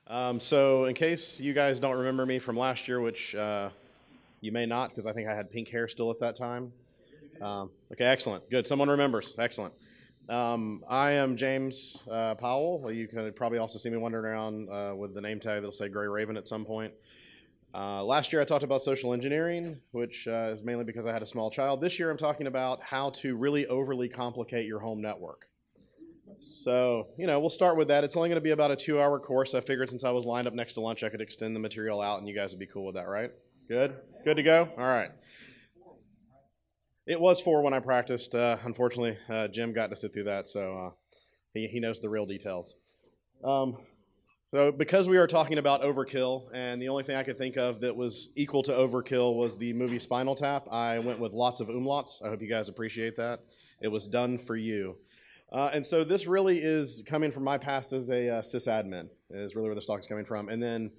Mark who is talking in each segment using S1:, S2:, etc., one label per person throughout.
S1: So in case you guys don't remember me from last year, which you may not, because I think I had pink hair still at that time. Okay, excellent. Good. Someone remembers. Excellent. I am James Powell. Well, you can probably also see me wandering around with the name tag that'll say Gray Raven at some point. Last year I talked about social engineering, which is mainly because I had a small child. This year I'm talking about how to really overly complicate your home network. So, we'll start with that. It's only going to be about a 2-hour course. I figured since I was lined up next to lunch, I could extend the material out, and you guys would be cool with that, right? Good? Good to go? All right. It was 4 when I practiced. Unfortunately, Jim got to sit through that, so he knows the real details. So because we are talking about Overkill, and the only thing I could think of that was equal to Overkill was the movie Spinal Tap, I went with lots of umlauts. I hope you guys appreciate that. It was done for you. And so this really is coming from my past as a sysadmin, is really where this talk is coming from. And then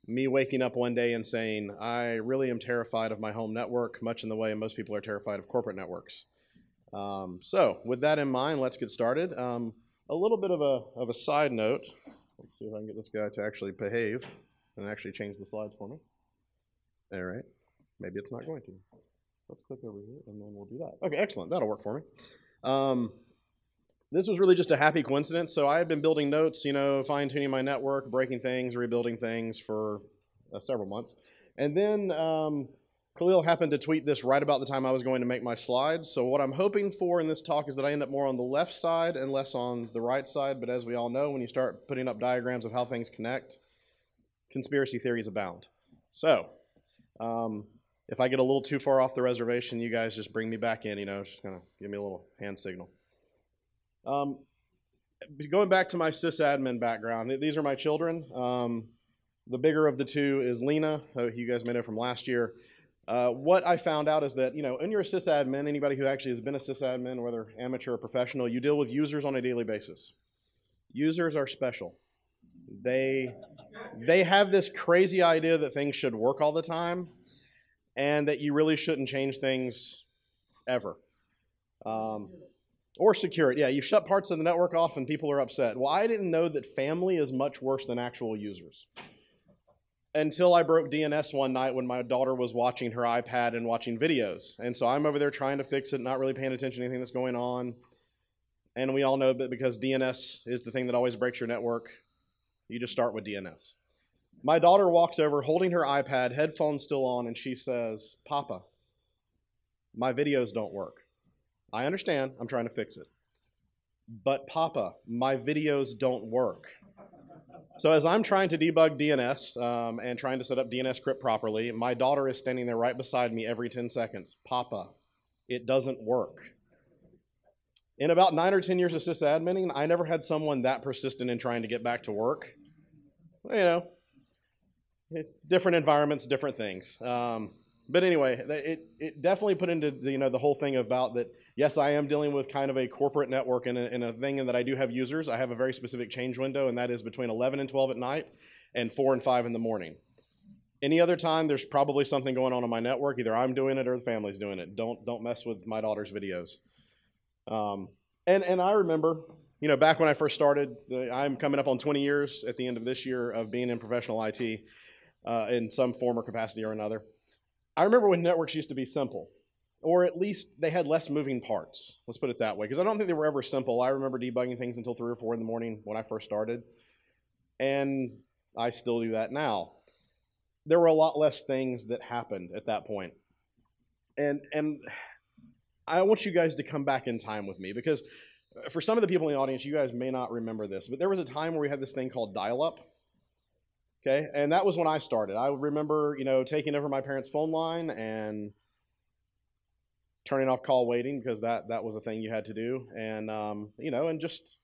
S1: me waking up one day and saying, I really am terrified of my home network, much in the way most people are terrified of corporate networks. So with that in mind, let's get started. A little bit of a side note. Let's see if I can get this guy to actually behave and actually change the slides for me. All right. Maybe it's not going to. Let's click over here, and then we'll do that. Okay, excellent. That'll work for me. This was really just a happy coincidence. So I had been building notes, fine-tuning my network, breaking things, rebuilding things for several months. And then Khalil happened to tweet this right about the time I was going to make my slides. So what I'm hoping for in this talk is that I end up more on the left side and less on the right side. But as we all know, when you start putting up diagrams of how things connect, conspiracy theories abound. So if I get a little too far off the reservation, you guys just bring me back in, just kind of give me a little hand signal. Going back to my sysadmin background, these are my children. The bigger of the two is Lena, who you guys may know from last year. What I found out is that, when you're a sysadmin, anybody who actually has been a sysadmin, whether amateur or professional, you deal with users on a daily basis. Users are special. They have this crazy idea that things should work all the time and that you really shouldn't change things ever. Or secure it. Yeah, you shut parts of the network off and people are upset. Well, I didn't know that family is much worse than actual users. Until I broke DNS one night when my daughter was watching her iPad and watching videos. And so I'm over there trying to fix it, not really paying attention to anything that's going on. And we all know that because DNS is the thing that always breaks your network, you just start with DNS. My daughter walks over holding her iPad, headphones still on, and she says, "Papa, my videos don't work. I understand, I'm trying to fix it. But Papa, my videos don't work." So as I'm trying to debug DNS and trying to set up DNS script properly, my daughter is standing there right beside me every 10 seconds. "Papa, it doesn't work." In about 9 or 10 years of sysadmining, I never had someone that persistent in trying to get back to work. Different environments, different things. But anyway, it definitely put into the whole thing about that, yes, I am dealing with kind of a corporate network and a thing in that I do have users. I have a very specific change window, and that is between 11 and 12 at night and 4 and 5 in the morning. Any other time, there's probably something going on my network. Either I'm doing it or the family's doing it. Don't mess with my daughter's videos. And I remember, back when I first started, I'm coming up on 20 years at the end of this year of being in professional IT in some form or capacity or another. I remember when networks used to be simple, or at least they had less moving parts. Let's put it that way, because I don't think they were ever simple. I remember debugging things until 3 or 4 in the morning when I first started, and I still do that now. There were a lot less things that happened at that point. And I want you guys to come back in time with me, because for some of the people in the audience, you guys may not remember this, but there was a time where we had this thing called dial-up. Okay, and that was when I started. I remember, taking over my parents' phone line and turning off call waiting because that was a thing you had to do, and and just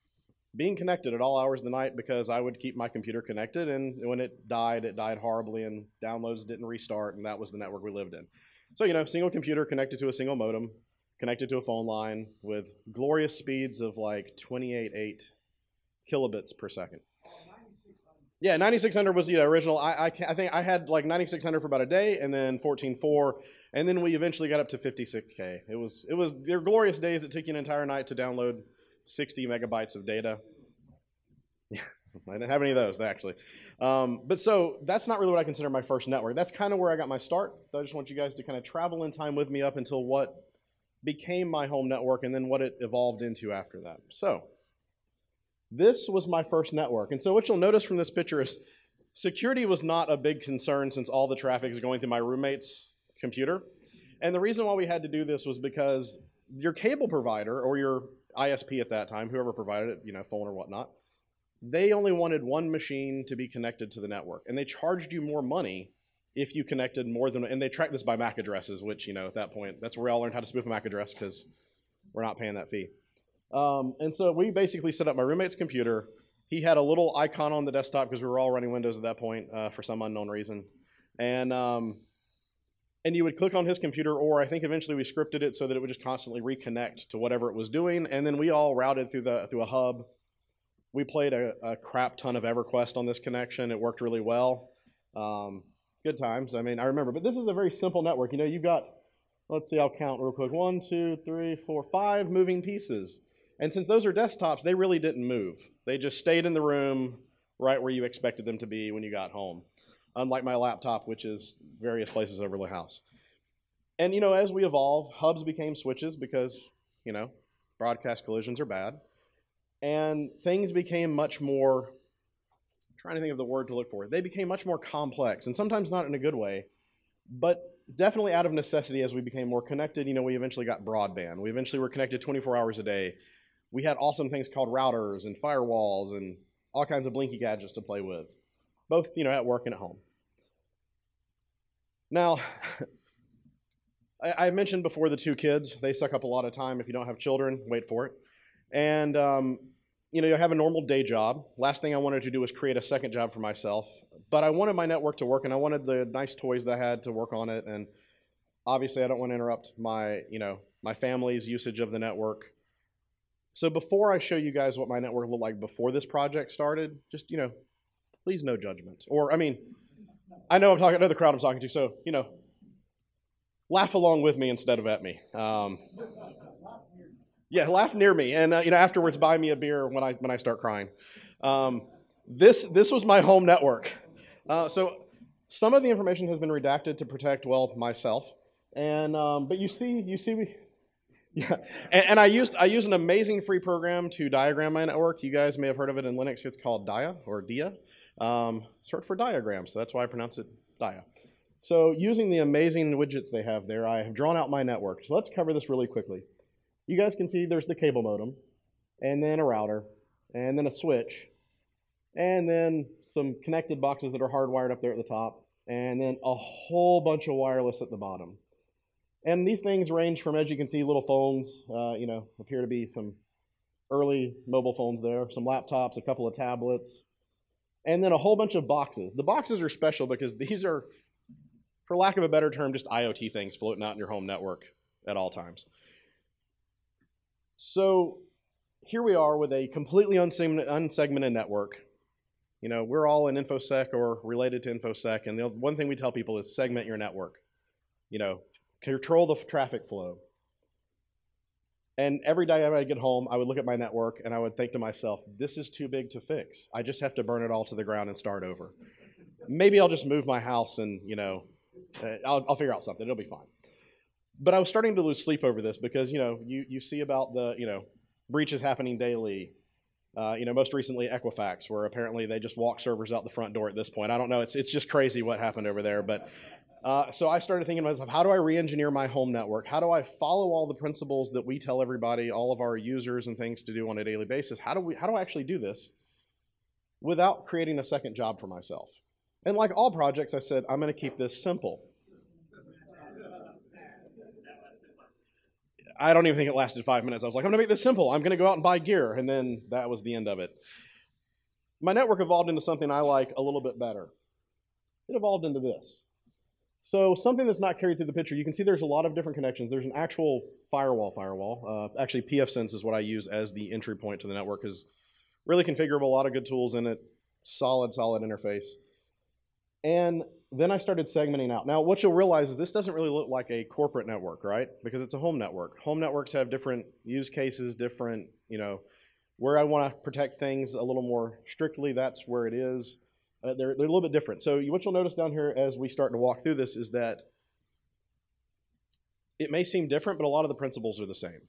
S1: being connected at all hours of the night because I would keep my computer connected, and when it died horribly, and downloads didn't restart, and that was the network we lived in. So single computer connected to a single modem, connected to a phone line with glorious speeds of like 28.8 kilobits per second. Yeah, 9600 was the original. I think I had like 9600 for about a day, and then 14.4, and then we eventually got up to 56K. They were glorious days. It took you an entire night to download 60 megabytes of data. I didn't have any of those, actually. But so that's not really what I consider my first network. That's kind of where I got my start. So I just want you guys to kind of travel in time with me up until what became my home network and then what it evolved into after that. So this was my first network. And so what you'll notice from this picture is security was not a big concern since all the traffic is going through my roommate's computer. And the reason why we had to do this was because your cable provider or your ISP at that time, whoever provided it, phone or whatnot, they only wanted one machine to be connected to the network. And they charged you more money if you connected more than, and they tracked this by MAC addresses, which, at that point, that's where we all learned how to spoof a MAC address because we're not paying that fee. And so we basically set up my roommate's computer. He had a little icon on the desktop because we were all running Windows at that point for some unknown reason. And you would click on his computer, or I think eventually we scripted it so that it would just constantly reconnect to whatever it was doing. And then we all routed through a hub. We played a crap ton of EverQuest on this connection. It worked really well. Good times. I mean, I remember. But this is a very simple network. You've got, let's see, I'll count real quick. 1, 2, 3, 4, 5 moving pieces. And since those are desktops, they really didn't move. They just stayed in the room right where you expected them to be when you got home. Unlike my laptop, which is various places over the house. And, as we evolve, hubs became switches because, broadcast collisions are bad. And things became much more, I'm trying to think of the word to look for. They became much more complex, and sometimes not in a good way, but definitely out of necessity as we became more connected. We eventually got broadband. We eventually were connected 24 hours a day. We had awesome things called routers and firewalls and all kinds of blinky gadgets to play with, both, at work and at home. Now, I mentioned before the 2 kids. They suck up a lot of time. If you don't have children, wait for it. And, you have a normal day job. Last thing I wanted to do was create a second job for myself. But I wanted my network to work, and I wanted the nice toys that I had to work on it. And obviously, I don't want to interrupt my, my family's usage of the network. So before I show you guys what my network looked like before this project started, just, please no judgment. Or, I mean, I know I know the crowd I'm talking to, so, laugh along with me instead of at me. Yeah, laugh near me, and afterwards buy me a beer when I start crying. This was my home network. So some of the information has been redacted to protect, well, myself. And but you see we. Yeah, and I used an amazing free program to diagram my network. You guys may have heard of it in Linux. It's called Dia or Dia, short for diagram. So that's why I pronounce it Dia. So using the amazing widgets they have there, I have drawn out my network. So let's cover this really quickly. You guys can see there's the cable modem, and then a router, and then a switch, and then some connected boxes that are hardwired up there at the top, and then a whole bunch of wireless at the bottom. And these things range from, as you can see, little phones, appear to be some early mobile phones there, some laptops, a couple of tablets, and then a whole bunch of boxes. The boxes are special because these are, for lack of a better term, just IoT things floating out in your home network at all times. So here we are with a completely unsegmented network. We're all in InfoSec or related to InfoSec, and the one thing we tell people is segment your network. Control the traffic flow. And every day I get home, I would look at my network and I would think to myself, this is too big to fix. I just have to burn it all to the ground and start over. Maybe I'll just move my house and, I'll figure out something. It'll be fine. But I was starting to lose sleep over this because, you see about the, breaches happening daily. Most recently Equifax, where apparently they just walk servers out the front door at this point. I don't know. It's just crazy what happened over there. But so I started thinking to myself, how do I re-engineer my home network? How do I follow all the principles that we tell everybody, all of our users and things to do on a daily basis? How do I actually do this without creating a second job for myself? And like all projects, I said, I'm going to keep this simple. I don't even think it lasted 5 minutes. I was like, I'm going to make this simple. I'm going to go out and buy gear. And then that was the end of it. My network evolved into something I like a little bit better. It evolved into this. So something that's not carried through the picture, you can see there's a lot of different connections. There's an actual firewall. Actually, pfSense is what I use as the entry point to the network. Is really configurable, a lot of good tools in it, solid interface. And then I started segmenting out. Now, what you'll realize is this doesn't really look like a corporate network, right? Because it's a home network. Home networks have different use cases, different, Where I want to protect things a little more strictly, that's where it is. They're a little bit different. So what you'll notice down here as we start to walk through this is that it may seem different, but a lot of the principles are the same.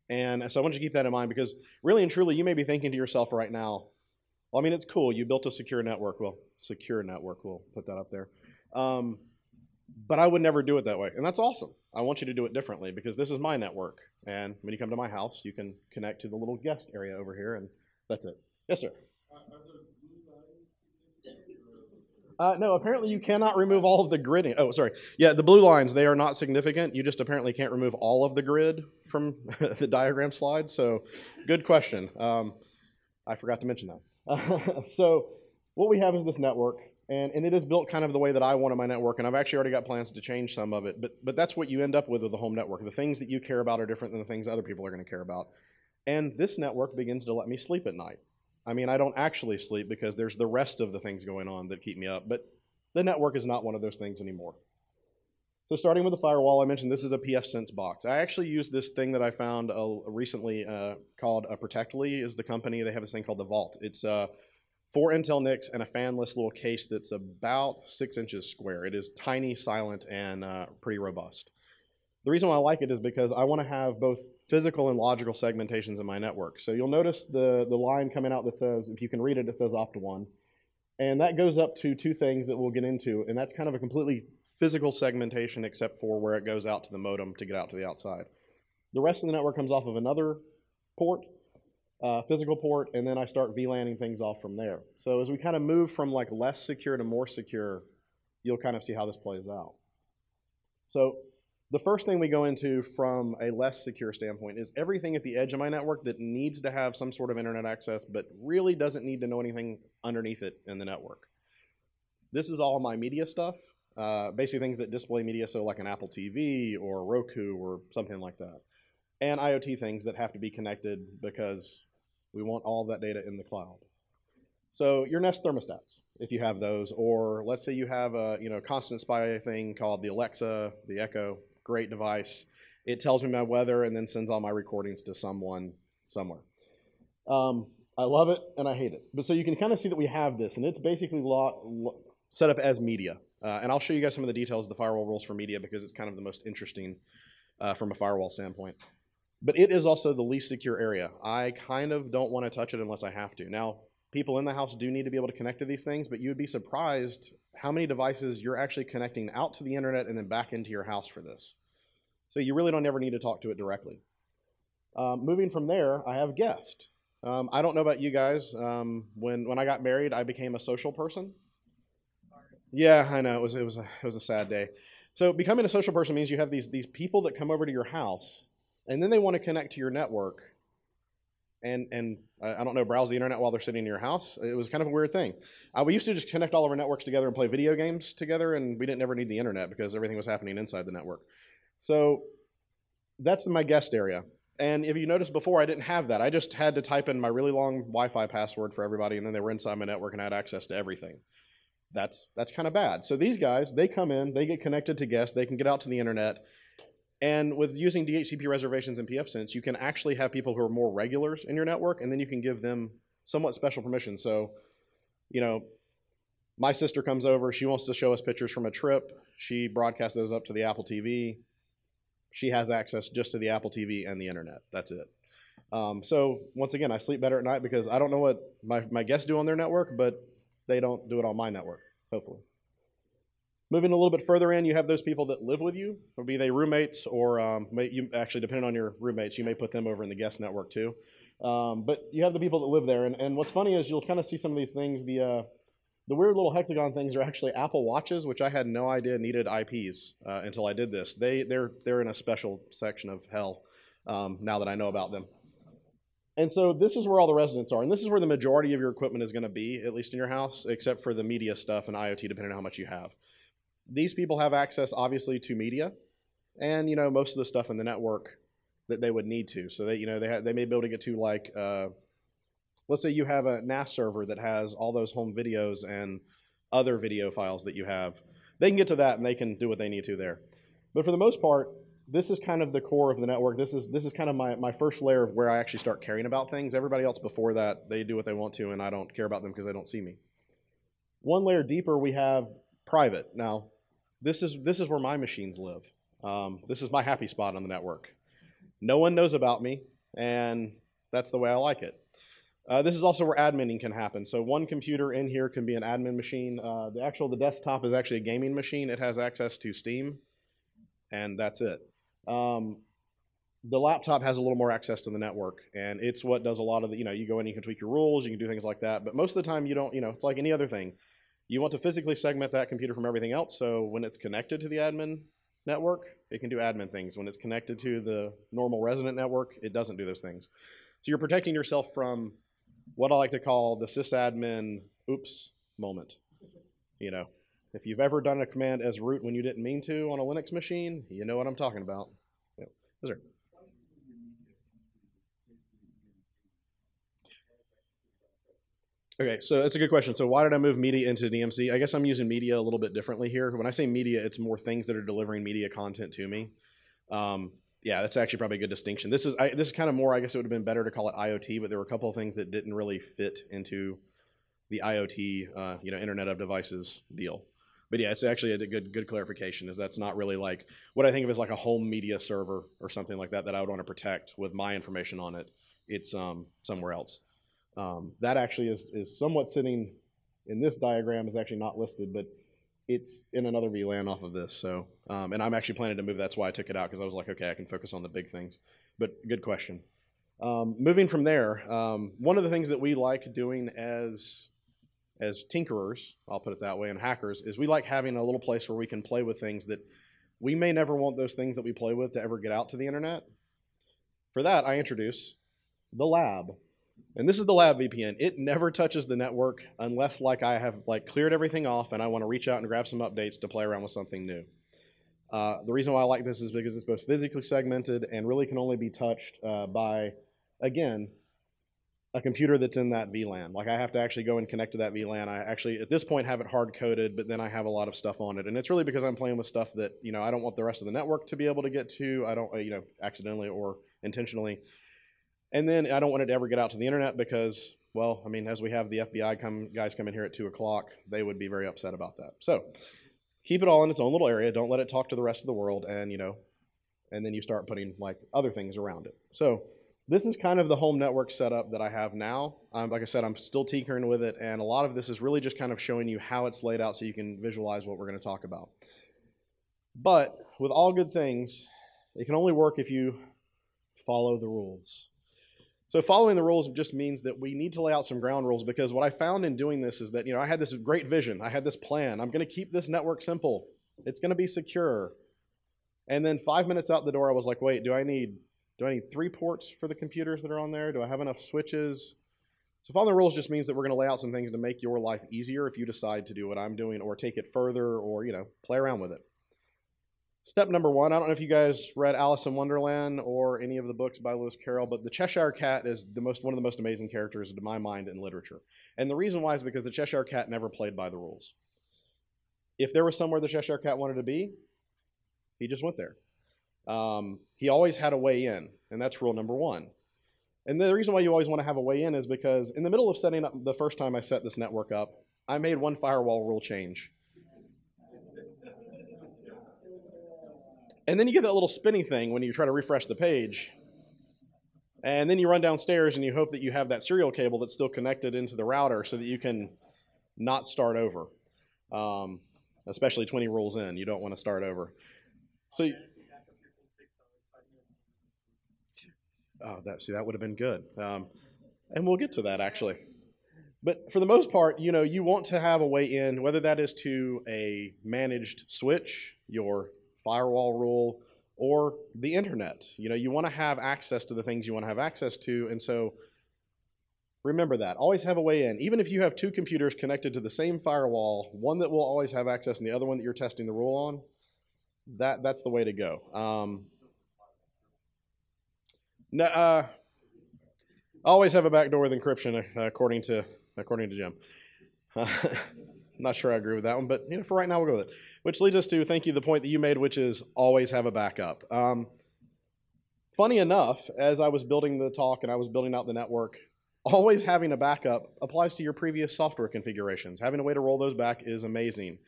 S1: And so I want you to keep that in mind, because really and truly, you may be thinking to yourself right now, well, I mean, it's cool. You built a secure network. Well, secure network, we'll put that up there. But I would never do it that way. And that's awesome. I want you to do it differently, because this is my network. And when you come to my house, you can connect to the little guest area over here, and that's it. Yes, sir. No, apparently you cannot remove all of the gridding. Oh, sorry. Yeah, the blue lines, they are not significant. You just apparently can't remove all of the grid from the diagram slide. So good question. I forgot to mention that. So what we have is this network, and it is built kind of the way that I wanted my network, and I've actually already got plans to change some of it. But that's what you end up with the home network. The things that you care about are different than the things other people are going to care about. And this network begins to let me sleep at night. I mean, I don't actually sleep because there's the rest of the things going on that keep me up, but the network is not one of those things anymore. So starting with the firewall, I mentioned this is a pfSense box. I actually used this thing that I found recently called Protectly is the company. They have this thing called the Vault. It's 4 Intel NICs and a fanless little case that's about 6 inches square. It is tiny, silent, and pretty robust. The reason why I like it is because I want to have both physical and logical segmentations in my network. So you'll notice the line coming out that says, if you can read it, it says opt 1. And that goes up to 2 things that we'll get into, and that's kind of a completely physical segmentation except for where it goes out to the modem to get out to the outside. The rest of the network comes off of another port, physical port, and then I start VLANing things off from there. So as we kind of move from like less secure to more secure, you'll kind of see how this plays out. So the first thing we go into from a less secure standpoint is everything at the edge of my network that needs to have some sort of internet access but really doesn't need to know anything underneath it in the network. This is all my media stuff, basically things that display media, so like an Apple TV or Roku or something like that. And IoT things that have to be connected because we want all of that data in the cloud. So your Nest thermostats, if you have those, or let's say you have a constant spy thing called the Alexa, the Echo. Great device. It tells me my weather and then sends all my recordings to someone somewhere. I love it and I hate it. But so you can kind of see that we have this, and it's basically set up as media. And I'll show you guys some of the details of the firewall rules for media because it's kind of the most interesting from a firewall standpoint. But it is also the least secure area. I kind of don't want to touch it unless I have to. Now, people in the house do need to be able to connect to these things, but you would be surprised how many devices you're actually connecting out to the internet and then back into your house for this. So you really don't ever need to talk to it directly. Moving from there, I have guest. I don't know about you guys. When I got married, I became a social person. Yeah, I know. It was a sad day. So becoming a social person means you have these people that come over to your house, and then they want to connect to your network. And I don't know, browse the internet while they're sitting in your house. It was kind of a weird thing. We used to just connect all of our networks together and play video games together, and we didn't ever need the internet because everything was happening inside the network. So that's my guest area. And if you noticed before, I didn't have that. I just had to type in my really long Wi-Fi password for everybody, and then they were inside my network and I had access to everything. That's kind of bad. So these guys, they come in, they get connected to guests, they can get out to the internet. And with using DHCP reservations and pfSense, you can actually have people who are more regulars in your network, and then you can give them somewhat special permissions. So, my sister comes over, she wants to show us pictures from a trip. She broadcasts those up to the Apple TV. She has access just to the Apple TV and the internet. That's it. So once again, I sleep better at night because I don't know what my guests do on their network, but they don't do it on my network, hopefully. Moving a little bit further in, you have those people that live with you, or be they roommates, or you actually, depending on your roommates, you may put them over in the guest network too. But you have the people that live there, and what's funny is you'll kind of see some of these things. The weird little hexagon things are actually Apple Watches, which I had no idea needed IPs until I did this. They're in a special section of hell now that I know about them. And so this is where all the residents are, and this is where the majority of your equipment is going to be, at least in your house, except for the media stuff and IoT, depending on how much you have. These people have access, obviously, to media, and most of the stuff in the network that they would need to. So they may be able to get to, like, let's say you have a NAS server that has all those home videos and other video files that you have. They can get to that and they can do what they need to there. But for the most part, this is kind of the core of the network. This is kind of my first layer of where I actually start caring about things. Everybody else before that, they do what they want to, and I don't care about them because they don't see me. One layer deeper, we have private. Now, this is where my machines live. This is my happy spot on the network. No one knows about me, and that's the way I like it. This is also where adminning can happen. So one computer in here can be an admin machine. The desktop is actually a gaming machine. It has access to Steam, and that's it. The laptop has a little more access to the network, and it's what does a lot of the, you go in, you can tweak your rules, you can do things like that, but most of the time you don't, it's like any other thing. You want to physically segment that computer from everything else, so when it's connected to the admin network, it can do admin things. When it's connected to the normal resident network, it doesn't do those things. So you're protecting yourself from what I like to call the sysadmin oops moment. If you've ever done a command as root when you didn't mean to on a Linux machine, you know what I'm talking about. Yes, sir. Okay, so that's a good question. So why did I move media into DMC? I guess I'm using media a little bit differently here. When I say media, it's more things that are delivering media content to me. Yeah, that's actually probably a good distinction. This is kind of more, I guess it would have been better to call it IoT, but there were a couple of things that didn't really fit into the IoT, Internet of Devices deal. But yeah, it's actually a good clarification, is that's not really like what I think of as like a home media server or something like that I would want to protect with my information on it. It's somewhere else. That actually is somewhat sitting in this diagram, is actually not listed, but it's in another VLAN off of this. So, and I'm actually planning to move. That's why I took it out, because I was like, okay, I can focus on the big things. But good question. Moving from there, one of the things that we like doing as tinkerers, I'll put it that way, and hackers, is we like having a little place where we can play with things that we may never want those things that we play with to ever get out to the internet. For that, I introduce the lab. And this is the lab VPN. It never touches the network unless I have cleared everything off and I want to reach out and grab some updates to play around with something new. The reason why I like this is because it's both physically segmented and really can only be touched by, again, a computer that's in that VLAN. I have to actually go and connect to that VLAN. I actually, at this point, have it hard-coded, but then I have a lot of stuff on it. And it's really because I'm playing with stuff that, I don't want the rest of the network to be able to get to. I don't, accidentally or intentionally. And then I don't want it to ever get out to the internet because, well, I mean, as we have the FBI guys come in here at 2 o'clock, they would be very upset about that. So keep it all in its own little area. Don't let it talk to the rest of the world. And, and then you start putting other things around it. So this is kind of the home network setup that I have now. Like I said, I'm still tinkering with it. And a lot of this is really just kind of showing you how it's laid out so you can visualize what we're going to talk about. But with all good things, it can only work if you follow the rules. So following the rules just means that we need to lay out some ground rules, because what I found in doing this is that, I had this great vision. I had this plan. I'm going to keep this network simple. It's going to be secure. And then 5 minutes out the door, I was like, wait, do I need 3 ports for the computers that are on there? Do I have enough switches? So following the rules just means that we're going to lay out some things to make your life easier if you decide to do what I'm doing or take it further or, play around with it. Step number 1, I don't know if you guys read Alice in Wonderland or any of the books by Lewis Carroll, but the Cheshire Cat is one of the most amazing characters to my mind in literature. And the reason why is because the Cheshire Cat never played by the rules. If there was somewhere the Cheshire Cat wanted to be, he just went there. He always had a way in, and that's rule number 1. And the reason why you always want to have a way in is because in the middle of setting up, the first time I set this network up, I made one firewall rule change. And then you get that little spinny thing when you try to refresh the page. And then you run downstairs and you hope that you have that serial cable that's still connected into the router so that you can not start over. Especially 20 rules in, you don't want to start over. So, that would have been good. And we'll get to that actually. But for the most part, you want to have a way in, whether that is to a managed switch, your firewall rule, or the internet. You want to have access to the things you want to have access to, and so remember that. Always have a way in. Even if you have 2 computers connected to the same firewall, one that will always have access and the other one that you're testing the rule on, that's the way to go. Always have a backdoor with encryption, according to Jim. not sure I agree with that one, but for right now we'll go with it. Which leads us to, thank you, the point that you made, which is always have a backup. Funny enough, as I was building the talk and I was building out the network, always having a backup applies to your previous software configurations. Having a way to roll those back is amazing.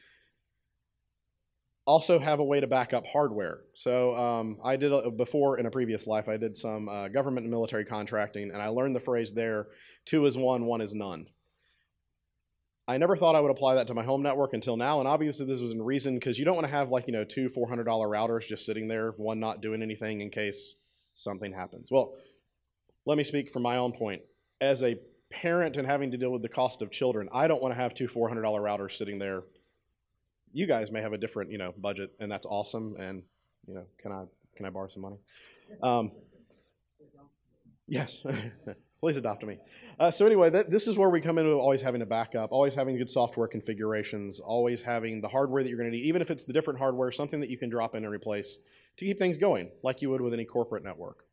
S1: Also have a way to back up hardware. So I did, before in a previous life, I did some government and military contracting, and I learned the phrase there, 2 is 1, 1 is none. I never thought I would apply that to my home network until now, and obviously this was in reason, because you don't want to have like, 2 $400 routers just sitting there, one not doing anything in case something happens. Well, let me speak from my own point. As a parent and having to deal with the cost of children, I don't want to have 2 $400 routers sitting there. You guys may have a different, budget, and that's awesome. And, can I borrow some money? Yes, please adopt me. So anyway, this is where we come into always having a backup, always having good software configurations, always having the hardware that you're going to need, even if it's the different hardware, something that you can drop in and replace to keep things going, like you would with any corporate network.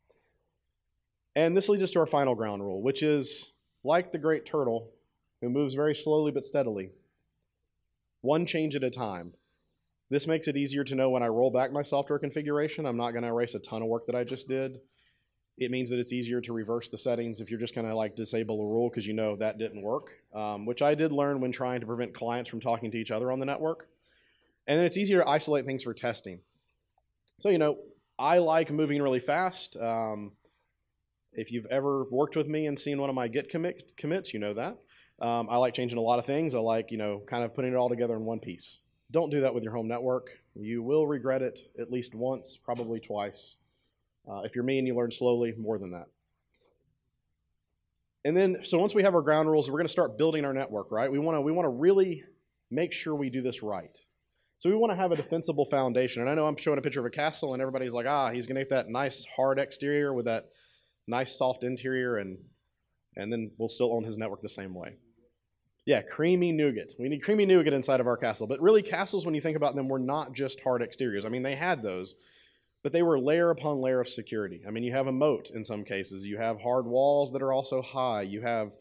S1: And this leads us to our final ground rule, which is like the great turtle who moves very slowly but steadily. One change at a time. This makes it easier to know when I roll back my software configuration, I'm not going to erase a ton of work that I just did. It means that it's easier to reverse the settings if you're just going to like disable a rule because that didn't work, which I did learn when trying to prevent clients from talking to each other on the network. And then it's easier to isolate things for testing. So, I like moving really fast. If you've ever worked with me and seen one of my Git commits, you know that. I like changing a lot of things. I like, kind of putting it all together in one piece. Don't do that with your home network. You will regret it at least once, probably twice. If you're me and you learn slowly, more than that. And then, so once we have our ground rules, we're going to start building our network, right? We want to really make sure we do this right. So we want to have a defensible foundation. And I know I'm showing a picture of a castle, and everybody's like, he's going to get that nice hard exterior with that nice soft interior, and then we'll still own his network the same way. Yeah, creamy nougat. We need creamy nougat inside of our castle. But really, castles, when you think about them, were not just hard exteriors. I mean, they had those, but they were layer upon layer of security. I mean, you have a moat in some cases. You have hard walls that are also high. You have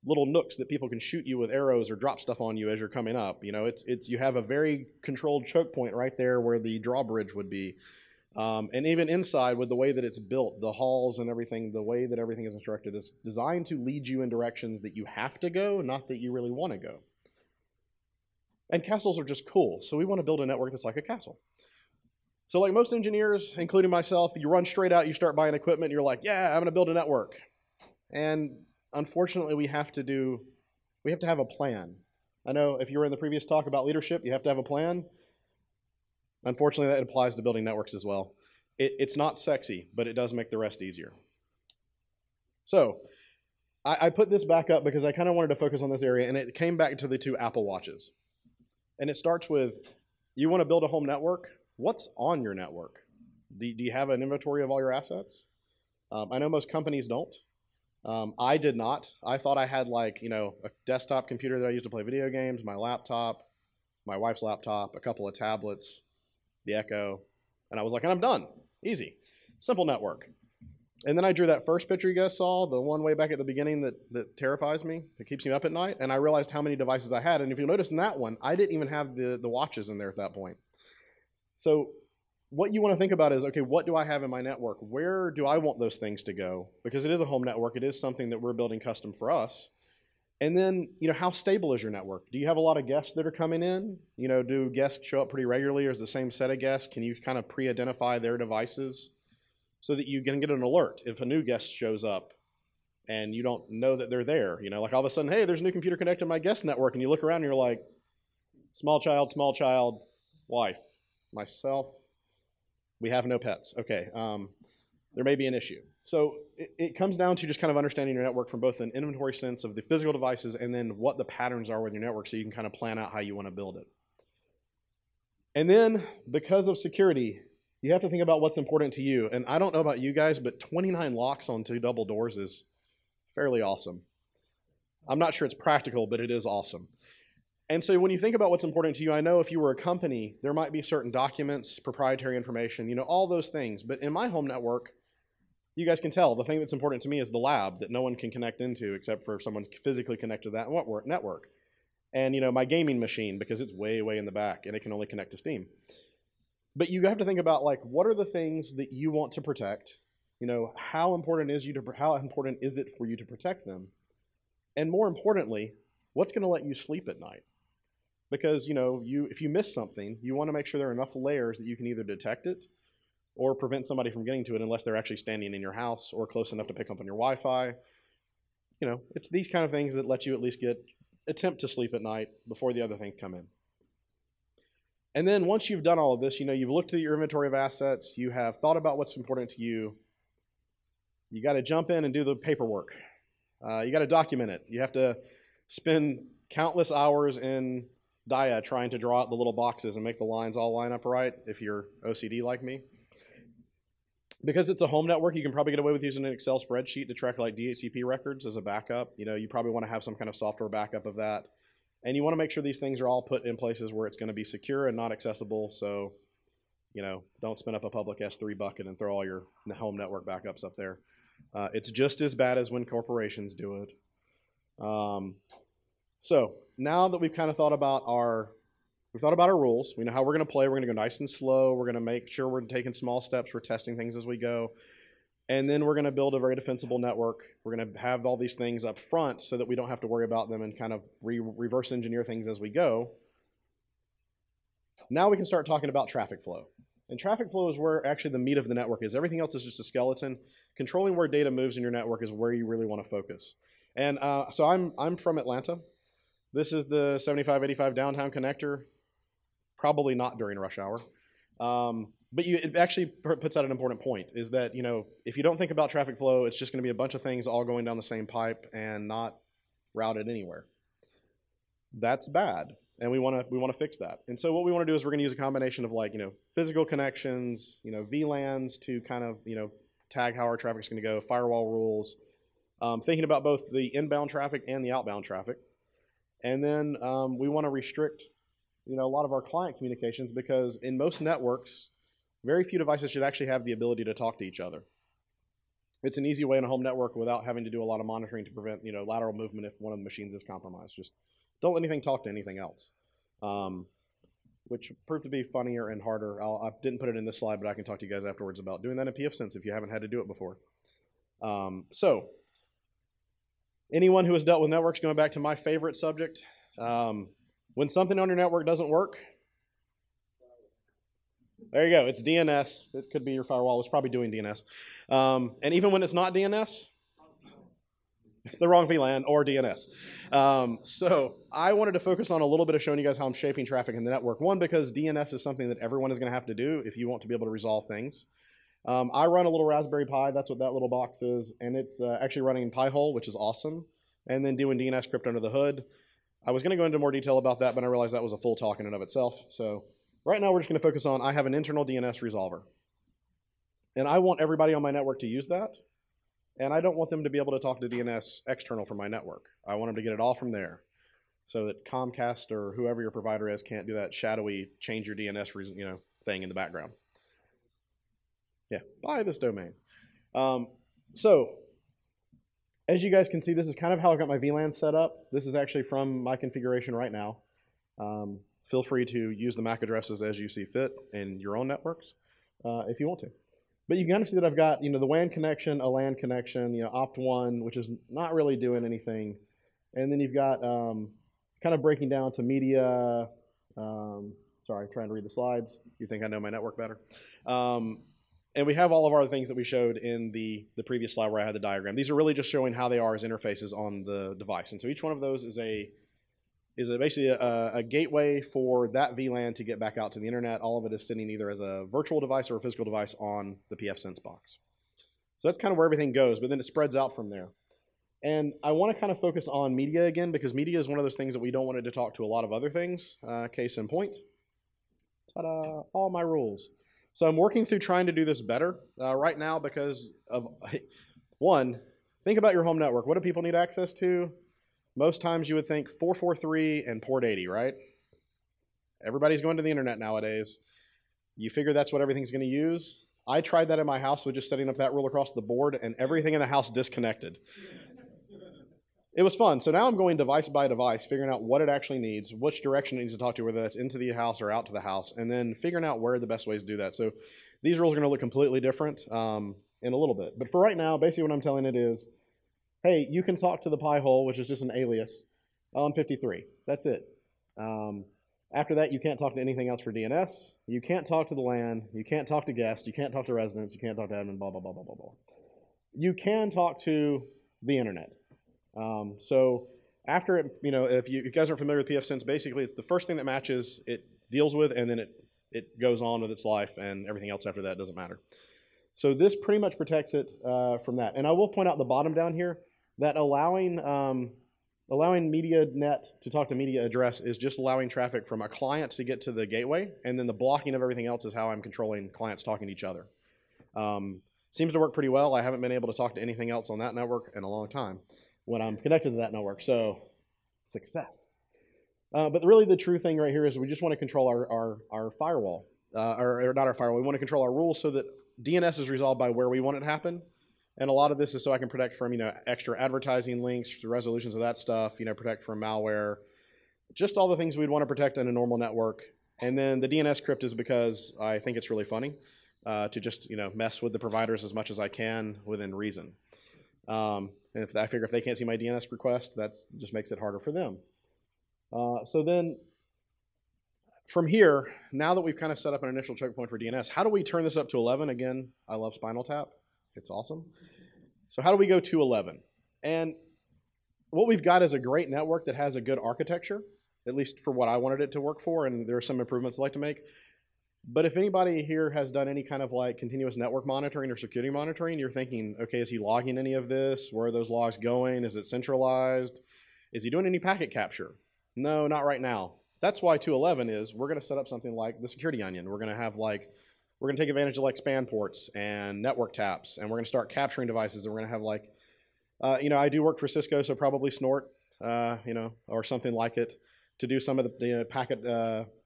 S1: little nooks that people can shoot you with arrows or drop stuff on you as you're coming up. You have a very controlled choke point right there where the drawbridge would be. And even inside, with the way that it's built, the halls and everything, the way that everything is constructed is designed to lead you in directions that you have to go, not that you really want to go. And castles are just cool, so we want to build a network that's like a castle. So like most engineers, including myself, you run straight out, you start buying equipment, and you're like, yeah, I'm going to build a network. And unfortunately, we have to have a plan. I know if you were in the previous talk about leadership, you have to have a plan. Unfortunately, that applies to building networks as well. It's not sexy, but it does make the rest easier. So I put this back up because I kind of wanted to focus on this area, and it came back to the 2 Apple Watches. And it starts with, you want to build a home network? What's on your network? Do you have an inventory of all your assets? I know most companies don't. I did not. I thought I had like, a desktop computer that I used to play video games, my laptop, my wife's laptop, a couple of tablets, the Echo, and I was like, and I'm done. Easy. Simple network. And then I drew that first picture you guys saw, the one way back at the beginning that terrifies me, that keeps me up at night, and I realized how many devices I had. And if you'll notice in that one, I didn't even have the watches in there at that point. So what you want to think about is, okay, what do I have in my network? Where do I want those things to go? Because it is a home network. It is something that we're building custom for us. And then, how stable is your network? Do you have a lot of guests that are coming in? Do guests show up pretty regularly, or is the same set of guests? Can you kind of pre-identify their devices so that you can get an alert if a new guest shows up and you don't know that they're there? Like all of a sudden, hey, there's a new computer connected to my guest network, and you look around and you're like, small child, wife, myself, we have no pets. Okay, there may be an issue. So it comes down to just kind of understanding your network from both an inventory sense of the physical devices and then what the patterns are with your network so you can kind of plan out how you want to build it. And then because of security, you have to think about what's important to you. And I don't know about you guys, but 29 locks on 2 double doors is fairly awesome. I'm not sure it's practical, but it is awesome. And so when you think about what's important to you, I know if you were a company, there might be certain documents, proprietary information, all those things. But in my home network, you guys can tell the thing that's important to me is the lab that no one can connect into except for someone physically connected to that network. and my gaming machine because it's way, way in the back and it can only connect to Steam. But you have to think about like, what are the things that you want to protect? How important is it for you to protect them? And more importantly, what's going to let you sleep at night? Because if you miss something, you want to make sure there are enough layers that you can either detect it or prevent somebody from getting to it unless they're actually standing in your house or close enough to pick up on your Wi-Fi. It's these kind of things that let you at least attempt to sleep at night before the other things come in. And then once you've done all of this, you've looked at your inventory of assets, you have thought about what's important to you, you got to jump in and do the paperwork. You got to document it. You have to spend countless hours in Dia trying to draw out the little boxes and make the lines all line up right if you're OCD like me. Because it's a home network, you can probably get away with using an Excel spreadsheet to track like DHCP records as a backup. You probably want to have some kind of software backup of that. And you want to make sure these things are all put in places where it's going to be secure and not accessible. So, don't spin up a public S3 bucket and throw all your home network backups up there. It's just as bad as when corporations do it. So now that we've kind of thought about our rules, we know how we're going to play. We're going to go nice and slow. We're going to make sure we're taking small steps. We're testing things as we go. And then we're going to build a very defensible network. We're going to have all these things up front so that we don't have to worry about them and kind of reverse engineer things as we go. Now we can start talking about traffic flow. And traffic flow is where actually the meat of the network is. Everything else is just a skeleton. Controlling where data moves in your network is where you really want to focus. And so I'm from Atlanta. This is the 7585 downtown connector. Probably not during rush hour. But it actually puts out an important point, is that if you don't think about traffic flow, it's just going to be a bunch of things all going down the same pipe and not routed anywhere. That's bad, and we want to fix that. And so what we want to do is we're going to use a combination of like physical connections, VLANs to kind of tag how our traffic's going to go, firewall rules, thinking about both the inbound traffic and the outbound traffic, and then we want to restrict a lot of our client communications because in most networks, very few devices should actually have the ability to talk to each other. It's an easy way in a home network without having to do a lot of monitoring to prevent lateral movement if one of the machines is compromised. Just don't let anything talk to anything else, which proved to be funnier and harder. I didn't put it in this slide, but I can talk to you guys afterwards about doing that in pfSense if you haven't had to do it before. So anyone who has dealt with networks, going back to my favorite subject, when something on your network doesn't work, there you go. It's DNS. It could be your firewall. It's probably doing DNS. And even when it's not DNS, it's the wrong VLAN or DNS. So I wanted to focus on a little bit of showing you guys how I'm shaping traffic in the network. One, because DNS is something that everyone is going to have to do if you want to be able to resolve things. I run a little Raspberry Pi. That's what that little box is. And it's actually running Pi-hole, which is awesome. And then doing DNS script under the hood. I was going to go into more detail about that, but I realized that was a full talk in and of itself. So right now we're just going to focus on, I have an internal DNS resolver. And I want everybody on my network to use that. And I don't want them to be able to talk to DNS external from my network. I want them to get it all from there so that Comcast or whoever your provider is can't do that shadowy change your DNS thing in the background. Yeah, buy this domain. So as you guys can see, this is kind of how I got my VLAN set up. This is actually from my configuration right now. Feel free to use the MAC addresses as you see fit in your own networks if you want to. But you can kind of see that I've got the WAN connection, a LAN connection, opt1, which is not really doing anything. And then you've got kind of breaking down to media. Sorry, trying to read the slides. You think I know my network better. And we have all of our things that we showed in the previous slide where I had the diagram. These are really just showing how they are as interfaces on the device. And so each one of those is basically a gateway for that VLAN to get back out to the internet. All of it is sitting either as a virtual device or a physical device on the pfSense box. So that's kind of where everything goes, but then it spreads out from there. And I want to kind of focus on media again, because media is one of those things that we don't want it to talk to a lot of other things. Case in point, ta-da, all my rules. So I'm working through trying to do this better right now because of, one, think about your home network. What do people need access to? Most times you would think 443 and port 80, right? Everybody's going to the internet nowadays. You figure that's what everything's going to use. I tried that in my house with just setting up that rule across the board, and everything in the house disconnected. it was fun. So now I'm going device by device, figuring out what it actually needs, which direction it needs to talk to, whether that's into the house or out to the house, and then figuring out where are the best ways to do that. So these rules are going to look completely different in a little bit. But for right now, basically what I'm telling it is, hey, you can talk to the pi hole, which is just an alias, on 53. That's it. After that, you can't talk to anything else for DNS. You can't talk to the LAN. You can't talk to guests. You can't talk to residents. You can't talk to admin, blah, blah, blah, blah, blah, blah. You can talk to the internet. So after it, if you guys aren't familiar with pfSense, basically it's the first thing that matches, it deals with, and then it goes on with its life, and everything else after that doesn't matter. So this pretty much protects it from that. And I will point out the bottom down here that allowing MediaNet to talk to media address is just allowing traffic from a client to get to the gateway, and then the blocking of everything else is how I'm controlling clients talking to each other. Seems to work pretty well. I haven't been able to talk to anything else on that network in a long time when I'm connected to that network, so success. But really the true thing right here is we just want to control our firewall, or not our firewall, we want to control our rules so that DNS is resolved by where we want it to happen. And a lot of this is so I can protect from, extra advertising links, resolutions of that stuff, protect from malware, just all the things we'd want to protect in a normal network. And then the DNS crypt is because I think it's really funny to just, mess with the providers as much as I can within reason. And I figure if they can't see my DNS request, that just makes it harder for them. So then from here, now that we've kind of set up an initial choke point for DNS, how do we turn this up to 11? Again, I love Spinal Tap. It's awesome. So how do we go to 11? And what we've got is a great network that has a good architecture, at least for what I wanted it to work for, and there are some improvements I'd like to make. But if anybody here has done any kind of like continuous network monitoring or security monitoring, you're thinking, okay, is he logging any of this? Where are those logs going? Is it centralized? Is he doing any packet capture? No, not right now. That's why 211 is we're going to set up something like the security onion. We're going to have we're going to take advantage of like span ports and network taps, and we're going to start capturing devices, and we're going to have I do work for Cisco, so probably Snort, or something like it to do some of the packet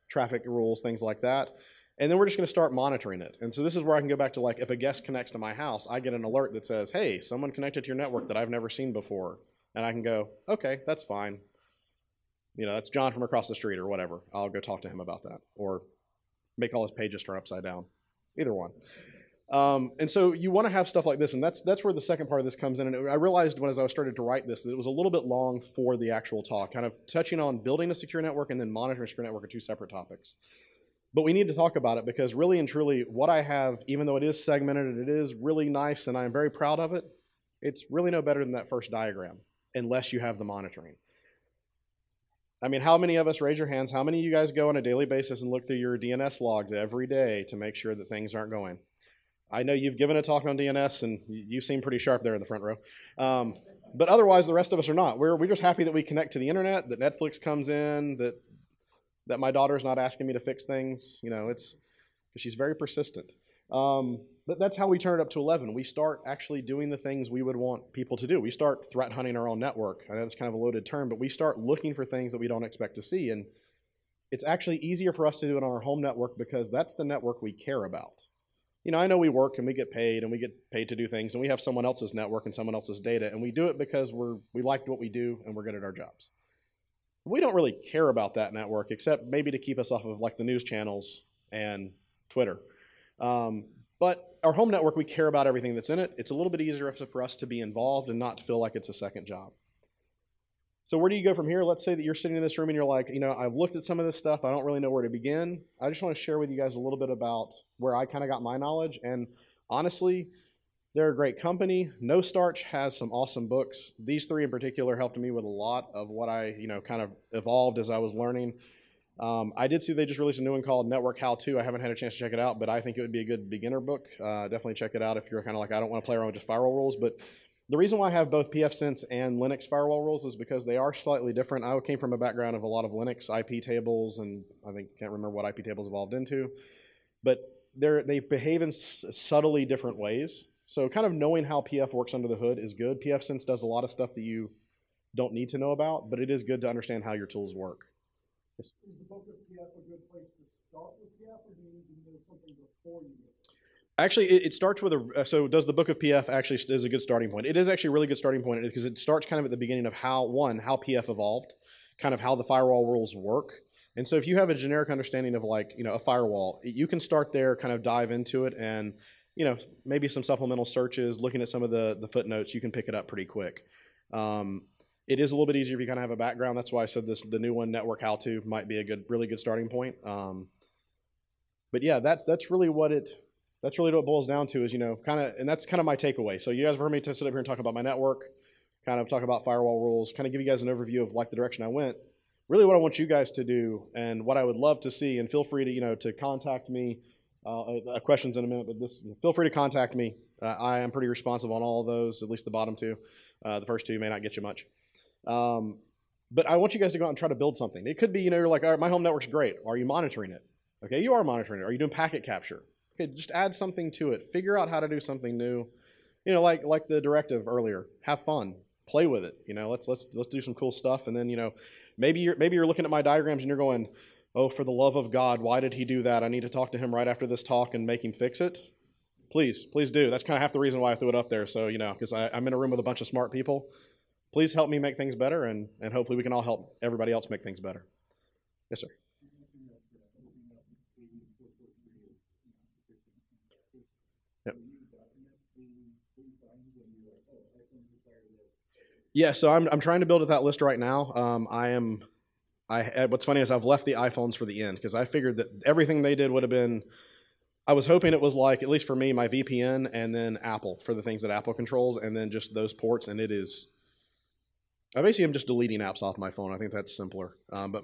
S1: traffic rules, things like that. And then we're just going to start monitoring it. And so this is where I can go back to if a guest connects to my house, I get an alert that says, hey, someone connected to your network that I've never seen before. And I can go, okay, that's fine. That's John from across the street or whatever. I'll go talk to him about that, or make all his pages turn upside down. Either one. And so you want to have stuff like this, and that's where the second part of this comes in. And I realized as I started to write this that it was a little bit long for the actual talk, kind of touching on building a secure network and then monitoring a secure network are two separate topics. But we need to talk about it because really and truly what I have, even though it is segmented and it is really nice and I'm very proud of it, it's really no better than that first diagram unless you have the monitoring. I mean, how many of us, raise your hands, how many of you guys go on a daily basis and look through your DNS logs every day to make sure that things aren't going? I know you've given a talk on DNS, and you seem pretty sharp there in the front row. But otherwise, the rest of us are not. We're just happy that we connect to the internet, that Netflix comes in, that my daughter's not asking me to fix things. It's because she's very persistent. But that's how we turn it up to 11. We start actually doing the things we would want people to do. We start threat hunting our own network. I know that's kind of a loaded term, but we start looking for things that we don't expect to see. And it's actually easier for us to do it on our home network because that's the network we care about. I know we work and we get paid to do things, and we have someone else's network and someone else's data, and we do it because we like what we do and we're good at our jobs. We don't really care about that network except maybe to keep us off of the news channels and Twitter. But our home network, we care about everything that's in it. It's a little bit easier for us to be involved and not feel like it's a second job. So where do you go from here? Let's say that you're sitting in this room and you're like, I've looked at some of this stuff. I don't really know where to begin. I just want to share with you guys a little bit about where I kind of got my knowledge. And honestly, they're a great company. No Starch has some awesome books. These three in particular helped me with a lot of what I, kind of evolved as I was learning. I did see they just released a new one called Network How To. I haven't had a chance to check it out, but I think it would be a good beginner book. Definitely check it out if you're kind of like, I don't want to play around with just firewall rules. But the reason why I have both pfSense and Linux firewall rules is because they are slightly different. I came from a background of a lot of Linux IP tables, and I can't remember what IP tables evolved into. But they behave in subtly different ways. So kind of knowing how PF works under the hood is good. pfSense does a lot of stuff that you don't need to know about, but it is good to understand how your tools work. Yes. Is the book of PF a good place to start with PF, or do you need to know something before you do it? Actually, it starts with a, so does the book of PF actually is a good starting point. It is actually a really good starting point because it starts kind of at the beginning of how PF evolved, kind of how the firewall rules work. And so if you have a generic understanding of like, a firewall, you can start there, kind of dive into it, and, maybe some supplemental searches, looking at some of the footnotes, you can pick it up pretty quick. It is a little bit easier if you kind of have a background. That's why I said the new one, Network How To, might be a really good starting point. But yeah, that's really what it boils down to is, and that's kind of my takeaway. So you guys have heard me sit up here and talk about my network, kind of talk about firewall rules, kind of give you guys an overview of like the direction I went. Really what I want you guys to do and what I would love to see, and feel free to, to contact me, questions in a minute, but feel free to contact me. I am pretty responsive on all of those, at least the bottom two. The first two may not get you much. But I want you guys to go out and try to build something. It could be, you're like, all right, my home network's great. Are you monitoring it? Okay, you are monitoring it. Are you doing packet capture? Okay, just add something to it. Figure out how to do something new. Like the directive earlier. Have fun. Play with it. Let's do some cool stuff. And then, maybe you're looking at my diagrams and you're going, oh, for the love of God, why did he do that? I need to talk to him right after this talk and make him fix it. Please do. That's kind of half the reason why I threw it up there. So, because I'm in a room with a bunch of smart people. Please help me make things better, and hopefully we can all help everybody else make things better. Yes, sir. Yep. Yeah, so I'm trying to build that list right now. What's funny is I've left the iPhones for the end because I figured that everything they did would have been. I was hoping it was like, at least for me, my VPN and then Apple for the things that Apple controls, and then just those ports, and it is. I basically am just deleting apps off my phone. I think that's simpler. But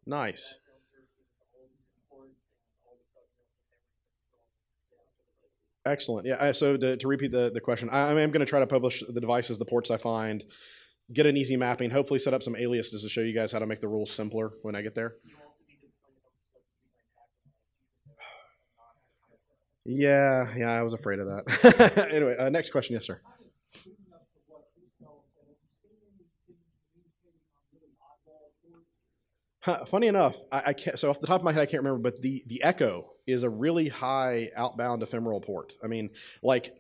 S1: nice. Excellent. Yeah. So to repeat the question, I am going to try to publish the devices, the ports I find, get an easy mapping, hopefully set up some aliases to show you guys how to make the rules simpler when I get there. Yeah, I was afraid of that. Anyway, next question. Yes, sir. Funny enough, I can't. So off the top of my head, I can't remember. But the Echo is a really high outbound ephemeral port. I mean, like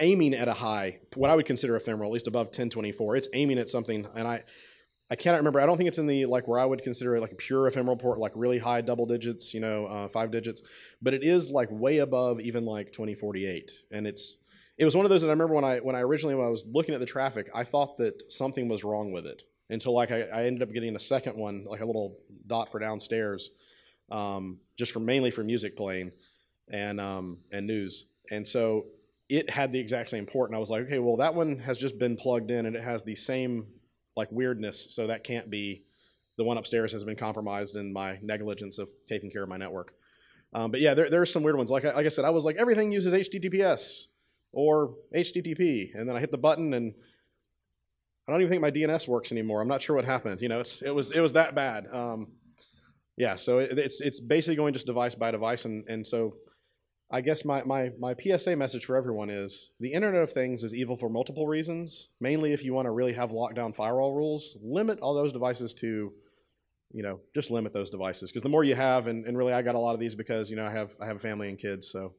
S1: aiming at a high, what I would consider ephemeral, at least above 1024. It's aiming at something, and I cannot remember. I don't think it's in the like where I would consider it like a pure ephemeral port, like really high double digits, 5 digits. But it is like way above even like 2048, and it was one of those that I remember when I was looking at the traffic, I thought that something was wrong with it. Until like I ended up getting a second one, like a little dot for downstairs, just mainly for music playing and news. And so it had the exact same port, and I was like, okay, well that one has just been plugged in, and it has the same like weirdness, so that can't be the one upstairs has been compromised in my negligence of taking care of my network. But yeah, there are some weird ones. Like I said, I was like everything uses HTTPS or HTTP, and then I hit the button and I don't even think my DNS works anymore. I'm not sure what happened. It was that bad. Yeah, so it's basically going just device by device, and so I guess my PSA message for everyone is the Internet of Things is evil for multiple reasons. Mainly, if you want to really have lockdown firewall rules, limit all those devices to, just limit those devices, because the more you have, and really I got a lot of these because I have a family and kids, so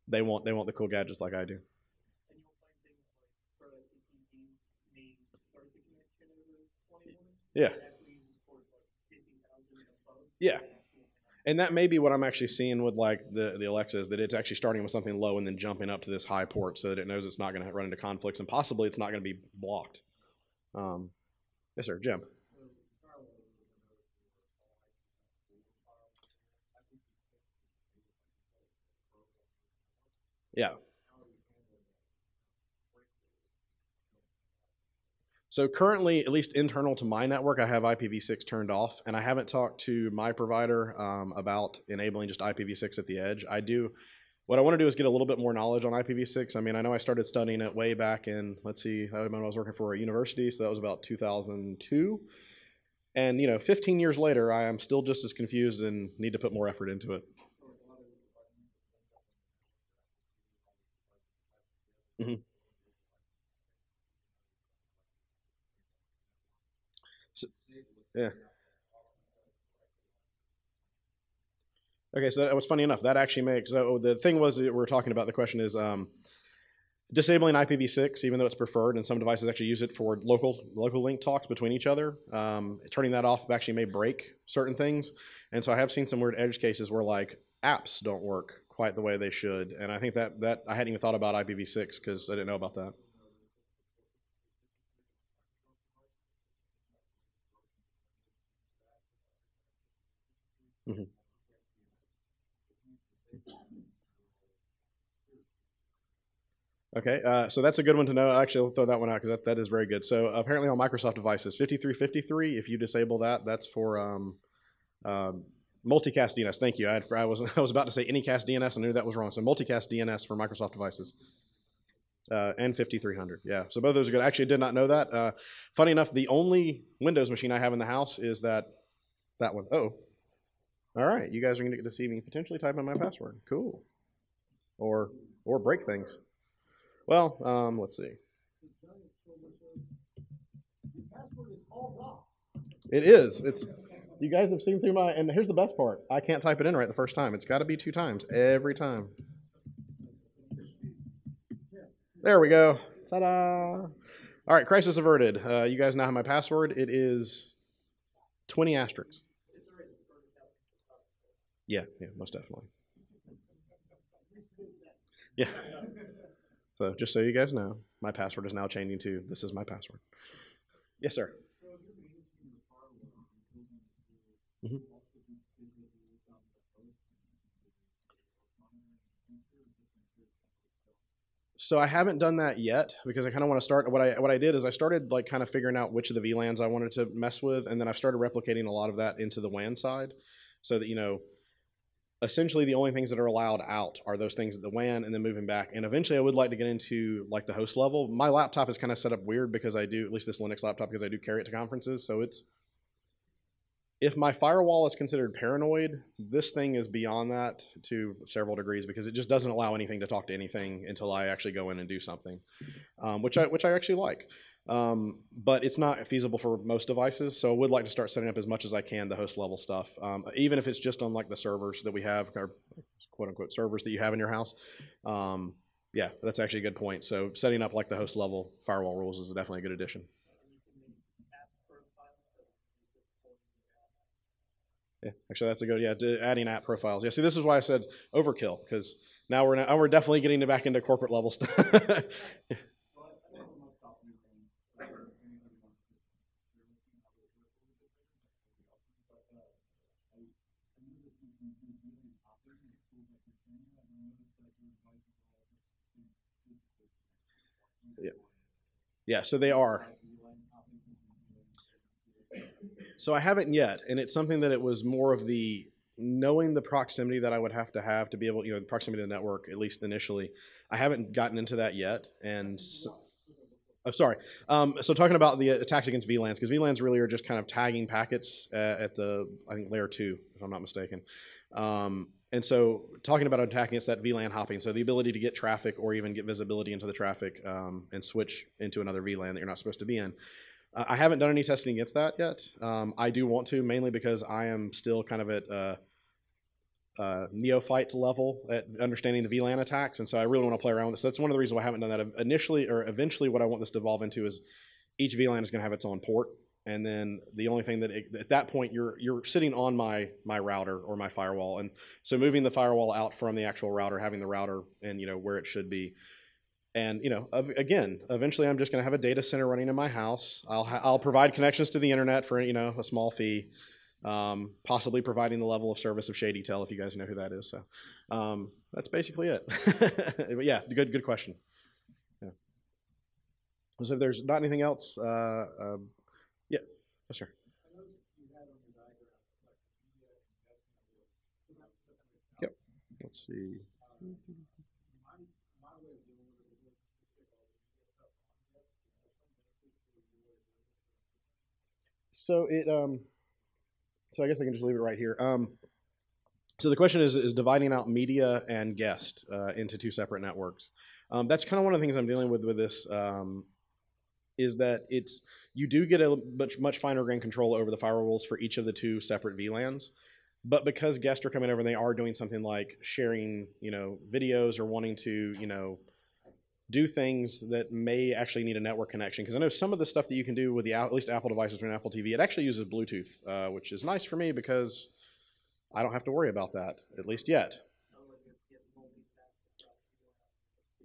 S1: they want the cool gadgets like I do. Yeah. Yeah. And that may be what I'm actually seeing with like the Alexa, is that it's actually starting with something low and then jumping up to this high port so that it knows it's not going to run into conflicts, and possibly it's not going to be blocked. Yes, sir. Jim. Yeah. So currently, at least internal to my network, I have IPv6 turned off, and I haven't talked to my provider about enabling just IPv6 at the edge. What I want to do is get a little bit more knowledge on IPv6. I mean, I know I started studying it way back in, let's see, when I was working for a university, so that was about 2002. And, 15 years later, I am still just as confused and need to put more effort into it. Mm-hmm. So, yeah. Okay, so that was funny enough. That actually makes, so the thing was that we're talking about, the question is disabling IPv6, even though it's preferred, and some devices actually use it for local link talks between each other. Turning that off actually may break certain things. And so I have seen some weird edge cases where like apps don't work quite the way they should. And I think that I hadn't even thought about IPv6 because I didn't know about that. Mm-hmm. Okay, so that's a good one to know. Actually, I'll throw that one out because that is very good. So apparently on Microsoft devices, 5353, if you disable that, that's for multicast DNS. Thank you. I was about to say anycast DNS. I knew that was wrong. So multicast DNS for Microsoft devices. And 5300, yeah. So both of those are good. Actually, I did not know that. Funny enough, the only Windows machine I have in the house is that one. Oh, all right. You guys are going to get to see me potentially type in my password. Cool. Or break things. Well, let's see. It is. It's. You guys have seen through my. And here's the best part. I can't type it in right the first time. It's got to be 2 times every time. There we go. Ta-da! All right, crisis averted. You guys now have my password. It is 20 asterisks. Yeah, most definitely. Yeah. So just so you guys know, my password is now changing to this is my password. Yes, sir. Mm-hmm. So I haven't done that yet because I kind of want to start. What I did is I started like kind of figuring out which of the VLANs I wanted to mess with, and then I've started replicating a lot of that into the WAN side, so that essentially the only things that are allowed out are those things at the WAN, and then moving back. And eventually I would like to get into like the host level. My laptop is kind of set up weird because I do, at least this Linux laptop, because I do carry it to conferences. So if my firewall is considered paranoid, this thing is beyond that to several degrees because it just doesn't allow anything to talk to anything until I actually go in and do something, which I actually like. But it's not feasible for most devices, so I would like to start setting up as much as I can the host level stuff, even if it's just on like the servers that we have, or quote unquote servers that you have in your house. Yeah, that's actually a good point. So setting up like the host level firewall rules is definitely a good addition. Yeah, actually, that's a good, adding app profiles. Yeah, see, this is why I said overkill, because now we're definitely getting back into corporate level stuff. Yeah, yeah, so they are. So I haven't yet, and it's something that it was more of the knowing the proximity that I would have to be able, the proximity to the network, at least initially. I haven't gotten into that yet, and oh, sorry. So talking about the attacks against VLANs, because VLANs really are just kind of tagging packets at the, I think, layer 2, if I'm not mistaken. And so talking about attacking against that VLAN hopping, so the ability to get traffic or even get visibility into the traffic and switch into another VLAN that you're not supposed to be in. I haven't done any testing against that yet. I do want to, mainly because I am still kind of at neophyte level at understanding the VLAN attacks, and so I really want to play around with this. So that's one of the reasons why I haven't done that initially, or eventually what I want this to evolve into is each VLAN is going to have its own port, and then the only thing at that point you're sitting on my router or my firewall, and so moving the firewall out from the actual router, having the router and where it should be. And again, eventually I'm just going to have a data center running in my house. I'll provide connections to the internet for a small fee, possibly providing the level of service of ShadyTel, if you guys know who that is. So that's basically it. But yeah, good question. Yeah. So if there's not anything else, yeah, yes, sir. Yep. Let's see. So so I guess I can just leave it right here. So the question is dividing out media and guest into 2 separate networks. That's kind of one of the things I'm dealing with this, is that you do get a much finer grain control over the firewalls for each of the 2 separate VLANs, But because guests are coming over and they are doing something like sharing, videos or wanting to, do things that may actually need a network connection. Because I know some of the stuff that you can do with at least Apple devices or an Apple TV, it actually uses Bluetooth, which is nice for me because I don't have to worry about that, at least yet.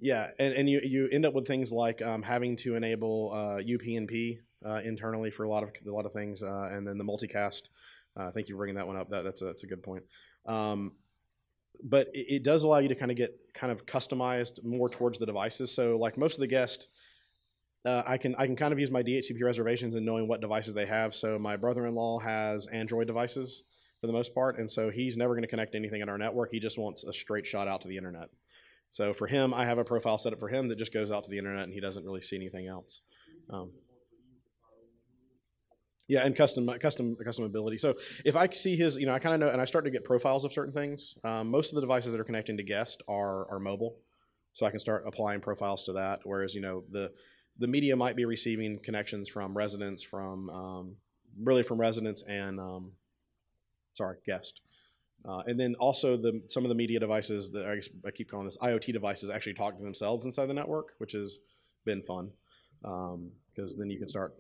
S1: Yeah, and you end up with things like having to enable UPnP internally for a lot of things, and then the multicast. Thank you for bringing that one up. That's a good point. But it does allow you to get customized more towards the devices. So like most of the guests, I can kind of use my DHCP reservations and knowing what devices they have. So my brother-in-law has Android devices for the most part, and so he's never going to connect to anything in our network. He just wants a straight shot out to the internet. So for him, I have a profile set up for him that just goes out to the internet, and he doesn't really see anything else. Yeah, and custom ability. So if I see his, I kind of know, and I start to get profiles of certain things. Most of the devices that are connecting to guest are mobile, so I can start applying profiles to that. Whereas the media might be receiving connections from residents, really from residents and guest. And then also some of the media devices that I keep calling this IoT devices actually talk to themselves inside the network, which has been fun because then you can start.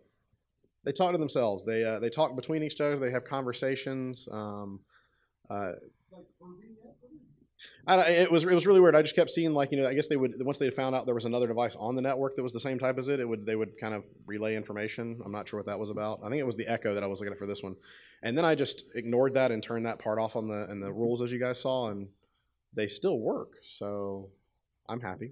S1: They talk to themselves. They talk between each other. They have conversations. It was really weird. I just kept seeing I guess they would, once they found out there was another device on the network that was the same type as they would kind of relay information. I'm not sure what that was about. I think it was the Echo that I was looking at for this one, and then I just ignored that and turned that part off in the rules as you guys saw, and they still work. So I'm happy.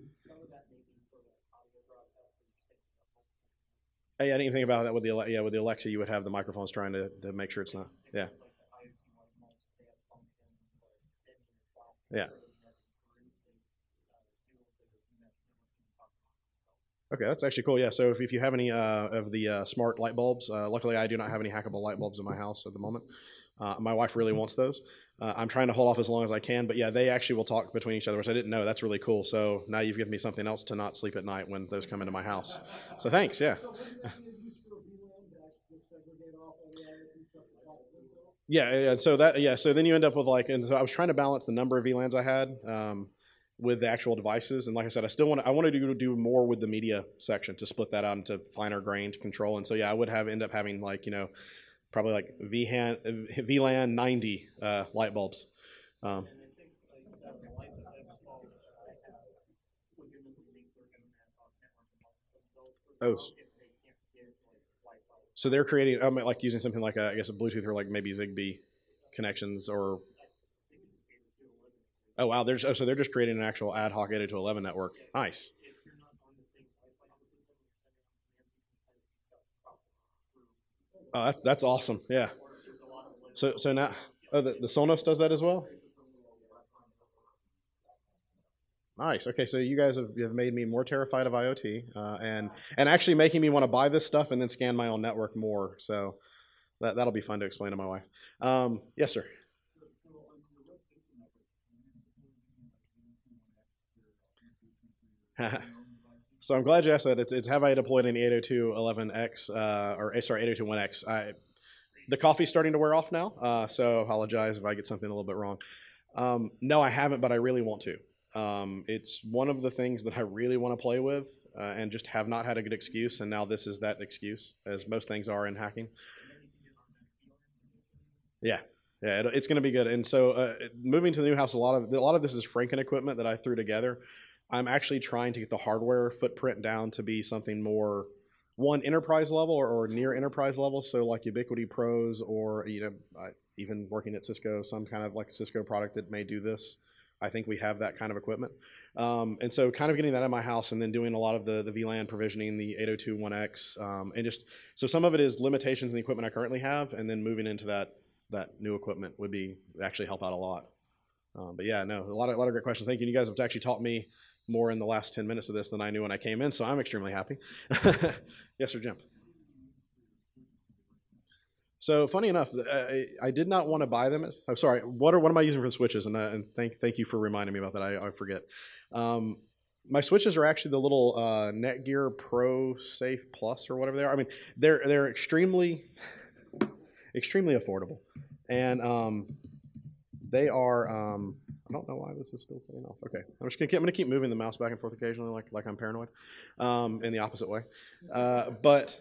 S1: Yeah, I didn't think about that with the Alexa. You would have the microphones trying to make sure it's not. Yeah. Yeah. Okay, that's actually cool. Yeah. So if you have any of the smart light bulbs, luckily I do not have any hackable light bulbs in my house at the moment. My wife really wants those. I'm trying to hold off as long as I can, but yeah, they actually will talk between each other, which I didn't know. That's really cool. So now you've given me something else to not sleep at night when those come into my house. So thanks. Yeah. Yeah. So then you end up with and so I was trying to balance the number of VLANs I had with the actual devices, and like I said, I wanted to do more with the media section to split that out into finer grained control, and so yeah, I would end up having probably VLAN 90 light bulbs. Oh, so they're creating using something like I guess a Bluetooth or maybe Zigbee connections or. Oh wow, so they're just creating an actual ad hoc 802.11 network. Nice. Oh, that's awesome. Yeah. So now, the Sonos does that as well. Nice. Okay, so you guys have made me more terrified of IoT, and actually making me want to buy this stuff and then scan my own network more. So that'll be fun to explain to my wife. Yes, sir. So I'm glad you asked that. It's have I deployed any 802.11x or sorry 802.1x? The coffee's starting to wear off now, so I apologize if I get something a little bit wrong. No, I haven't, but I really want to. It's one of the things that I really want to play with and just have not had a good excuse, and now this is that excuse, as most things are in hacking. Yeah, it's going to be good. And so moving to the new house, a lot of this is Franken equipment that I threw together. I'm actually trying to get the hardware footprint down to be something more, one, enterprise level or near enterprise level. So like Ubiquiti Pros or even working at Cisco, some kind of a Cisco product that may do this. I think we have that kind of equipment. And so kind of getting that in my house and then doing a lot of the VLAN provisioning, the 802.1x, and just, so some of it is limitations in the equipment I currently have, and then moving into that new equipment would actually help out a lot. But yeah, no, a lot of great questions. Thank you. You guys have actually taught me more in the last 10 minutes of this than I knew when I came in, so I'm extremely happy. Yes, sir, Jim. So funny enough, I did not want to buy them. Oh, sorry. What am I using for the switches? And thank you for reminding me about that. I forget. My switches are actually the little Netgear Pro Safe Plus or whatever they are. I mean, they're extremely affordable, and They are, I don't know why this is still playing off. Okay, I'm gonna keep moving the mouse back and forth occasionally, like I'm paranoid, in the opposite way. But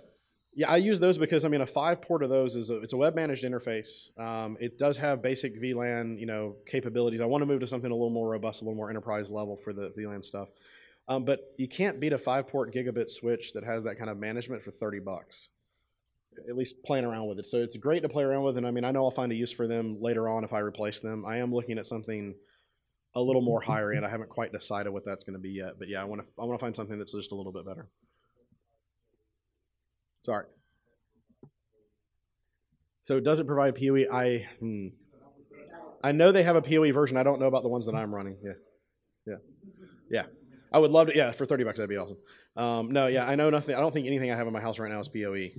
S1: yeah, I use those because, I mean, a 5-port of those it's a web managed interface. It does have basic VLAN, capabilities. I want to move to something a little more robust, a little more enterprise level for the VLAN stuff. But you can't beat a 5-port gigabit switch that has that kind of management for $30. At least playing around with it. So it's great to play around with, and I mean, I know I'll find a use for them later on if I replace them. I am looking at something a little more higher end. I haven't quite decided what that's going to be yet, but yeah, I want to find something that's just a little bit better. Sorry. So does it provide PoE? I know they have a PoE version. I don't know about the ones that I'm running. Yeah. I would love to. Yeah, for $30, that'd be awesome. No, yeah, I know nothing. I don't think anything I have in my house right now is PoE.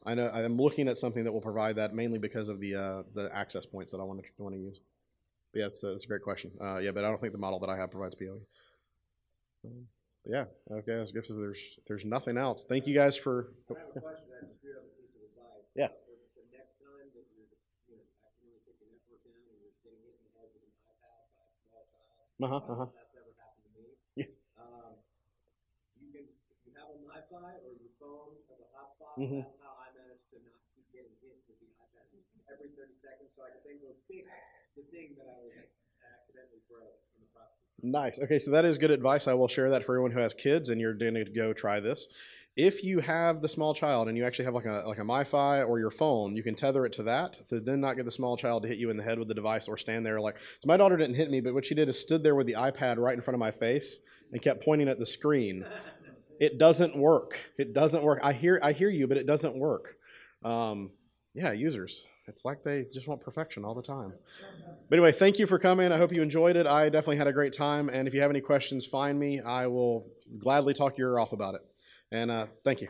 S1: I know I'm looking at something that will provide that mainly because of the access points that I want to use. But yeah, it's a great question. Yeah, but I don't think the model that I have provides PoE. Yeah. Okay. I guess there's nothing else. Thank you guys for.
S2: I have a question. I just screwed up a piece of advice.
S1: Yeah.
S2: The next time that you're accidentally taking the network down and you're getting hit in the head with an iPad by a small child. That's ever happened to me.
S1: Yeah.
S2: If you have a Wi-Fi or your phone as a hotspot, that's how I managed to not keep getting hit with the iPad every 30 seconds, so I could think of the thing that I was accidentally broke in the process.
S1: Nice. Okay, so that is good advice. I will share that for everyone who has kids and you're going to go try this. If you have the small child and you actually have like a MiFi or your phone, you can tether it to that to then not get the small child to hit you in the head with the device or stand there like. So my daughter didn't hit me, but what she did is stood there with the iPad right in front of my face and kept pointing at the screen. It doesn't work. It doesn't work. I hear you, but it doesn't work. Yeah, users. It's like they just want perfection all the time. But anyway, thank you for coming. I hope you enjoyed it. I definitely had a great time. And if you have any questions, find me. I will gladly talk your ear off about it. And thank you.